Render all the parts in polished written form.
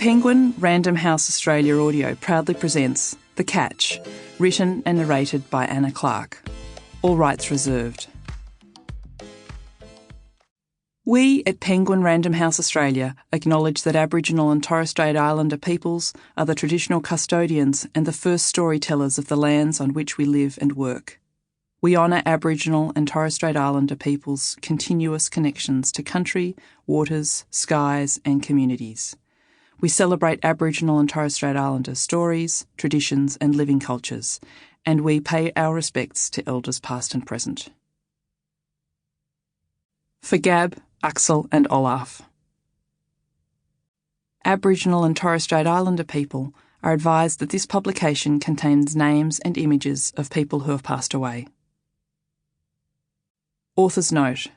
Penguin Random House Australia Audio proudly presents The Catch, written and narrated by Anna Clark. All rights reserved. We at Penguin Random House Australia acknowledge that Aboriginal and Torres Strait Islander peoples are the traditional custodians and the first storytellers of the lands on which we live and work. We honour Aboriginal and Torres Strait Islander peoples' continuous connections to country, waters, skies and communities. We celebrate Aboriginal and Torres Strait Islander stories, traditions and living cultures, and we pay our respects to Elders past and present. For Gab, Axel and Olaf. Aboriginal and Torres Strait Islander people are advised that this publication contains names and images of people who have passed away. Author's note.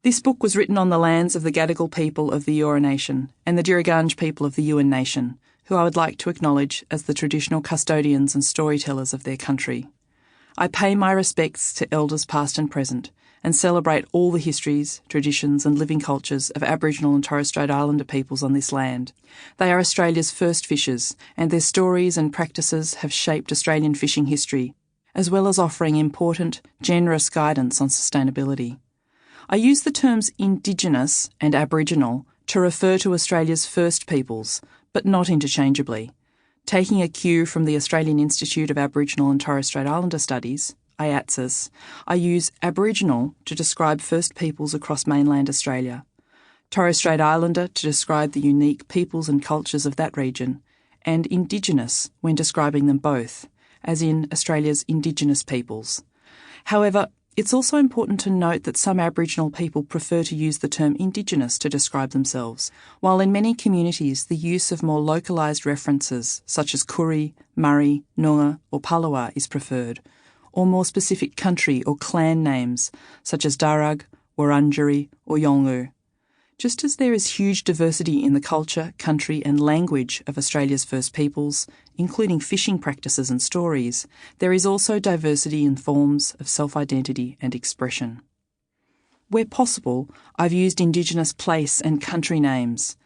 This book was written on the lands of the Gadigal people of the Eora Nation and the Diriganj people of the Yuin Nation, who I would like to acknowledge as the traditional custodians and storytellers of their country. I pay my respects to Elders past and present and celebrate all the histories, traditions and living cultures of Aboriginal and Torres Strait Islander peoples on this land. They are Australia's first fishers, and their stories and practices have shaped Australian fishing history, as well as offering important, generous guidance on sustainability. I use the terms Indigenous and Aboriginal to refer to Australia's first peoples, but not interchangeably. Taking a cue from the Australian Institute of Aboriginal and Torres Strait Islander Studies, IATSIS, I use Aboriginal to describe first peoples across mainland Australia, Torres Strait Islander to describe the unique peoples and cultures of that region, and Indigenous when describing them both, as in Australia's Indigenous peoples. However, it's also important to note that some Aboriginal people prefer to use the term Indigenous to describe themselves, while in many communities the use of more localised references such as Kuri, Murri, Noongar or Palawa is preferred, or more specific country or clan names such as Darug, Wurundjeri or Yolngu. Just as there is huge diversity in the culture, country and language of Australia's first peoples, including fishing practices and stories, there is also diversity in forms of self-identity and expression. Where possible, I've used Indigenous place and country names.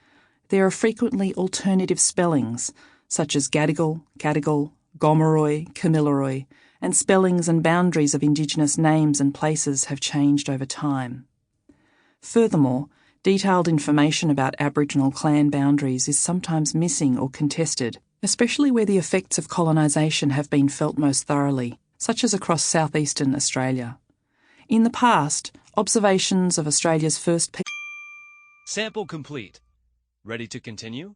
There are frequently alternative spellings, such as Gadigal, Gadigal, Gomeroi, Kamilaroi, and spellings and boundaries of Indigenous names and places have changed over time. Furthermore, detailed information about Aboriginal clan boundaries is sometimes missing or contested, especially where the effects of colonisation have been felt most thoroughly, such as across southeastern Australia. In the past, observations of Australia's first Sample complete. Ready to continue?